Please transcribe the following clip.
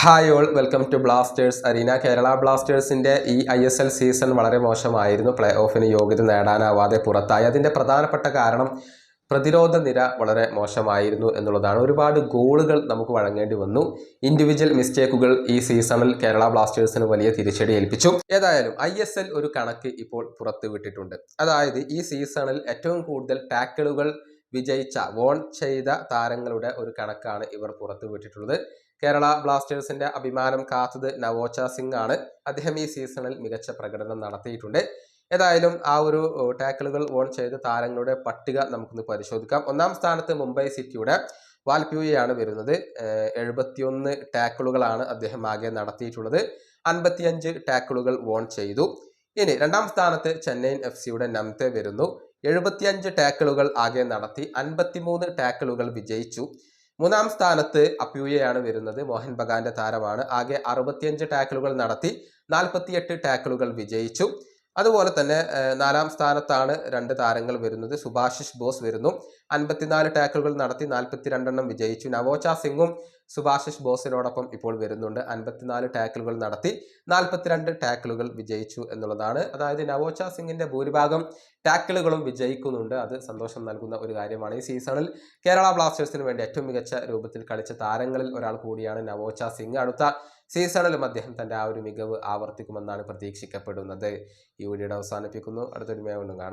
Hi all, welcome to Blasters arena. Kerala ബ്ലാസ്റ്റേഴ്സിൻ്റെ ഈ ISL season വളരെ മോശമായിരുന്നു. പ്ലേ ഓഫിന് യോഗ്യത നേടാനാവാതെ പുറത്തായി. അതിൻ്റെ പ്രധാനപ്പെട്ട കാരണം പ്രതിരോധ നിര വളരെ മോശമായിരുന്നു എന്നുള്ളതാണ്. ഒരുപാട് ഗോളുകൾ നമുക്ക് വഴങ്ങേണ്ടി വന്നു. ഇൻഡിവിജ്വൽ മിസ്റ്റേക്കുകൾ ഈ സീസണിൽ കേരള ബ്ലാസ്റ്റേഴ്സിന് വലിയ തിരിച്ചടി ഏൽപ്പിച്ചു. ഏതായാലും ISL ഒരു കണക്ക് ഇപ്പോൾ പുറത്തുവിട്ടിട്ടുണ്ട്. അതായത് ഈ സീസണിൽ ഏറ്റവും കൂടുതൽ ടാക്കിളുകൾ വിജയിച്ച വോൺ ചെയ്ത താരങ്ങളുടെ ഒരു കണക്കാണ് ഇവർ പുറത്തുവിട്ടിട്ടുള്ളത്. കേരള ബ്ലാസ്റ്റേഴ്സിന്റെ അഭിമാനം കാത്തത് നവോച്ച സിംഗ് ആണ്. അദ്ദേഹം ഈ സീസണിൽ മികച്ച പ്രകടനം നടത്തിയിട്ടുണ്ട്. ഏതായാലും ആ ഒരു ടാക്കിളുകൾ വോൺ ചെയ്ത താരങ്ങളുടെ പട്ടിക നമുക്കൊന്ന് പരിശോധിക്കാം. ഒന്നാം സ്ഥാനത്ത് മുംബൈ സിറ്റിയുടെ വാൽപ്യൂയാണ് വരുന്നത്. 71 ടാക്കിളുകളാണ് അദ്ദേഹം ആകെ നടത്തിയിട്ടുള്ളത്. 55 ടാക്കിളുകൾ വോൺ ചെയ്തു. ഇനി രണ്ടാം സ്ഥാനത്ത് ചെന്നൈയിൻ FC നംതെ വരുന്നു. 75 ടാക്കിളുകൾ ആകെ നടത്തി, 53 ടാക്കിളുകൾ വിജയിച്ചു. മൂന്നാം സ്ഥാനത്ത് അപ്യൂയയാണ് വരുന്നത്. മോഹൻ ബഗാന്റെ താരമാണ്. ആകെ 65 ടാക്കിളുകൾ നടത്തി, 48 ടാക്കിളുകൾ വിജയിച്ചു. അതുപോലെ തന്നെ നാലാം സ്ഥാനത്താണ് രണ്ട് താരങ്ങൾ വരുന്നത്. സുഭാഷിഷ് ബോസ് വരുന്നു. 54 ടാക്കിളുകൾ നടത്തി, 42 വിജയിച്ചു. നവോച്ച സിംഗും സുഭാഷിഷ് ബോസിനോടൊപ്പം ഇപ്പോൾ വരുന്നുണ്ട്. 54 ടാക്കിളുകൾ നടത്തി, 42 ടാക്കിളുകൾ വിജയിച്ചു എന്നുള്ളതാണ്. അതായത് നവോച്ച സിംഗിന്റെ ഭൂരിഭാഗം ടാക്കിളുകളും വിജയിക്കുന്നുണ്ട്. അത് സന്തോഷം നൽകുന്ന ഒരു കാര്യമാണ്. ഈ സീസണിൽ കേരള ബ്ലാസ്റ്റേഴ്സിന് വേണ്ടി ഏറ്റവും മികച്ച രൂപത്തിൽ കളിച്ച താരങ്ങളിൽ ഒരാൾ കൂടിയാണ് നവോച്ച സിംഗ്. അടുത്ത സീസണിലും അദ്ദേഹം തന്റെ ആ ഒരു മികവ് ആവർത്തിക്കുമെന്നാണ് പ്രതീക്ഷിക്കപ്പെടുന്നത്. ഈ വീഡിയോയുടെ അവസാനിപ്പിക്കുന്നു. അടുത്തൊരു വീഡിയോ കാണാം.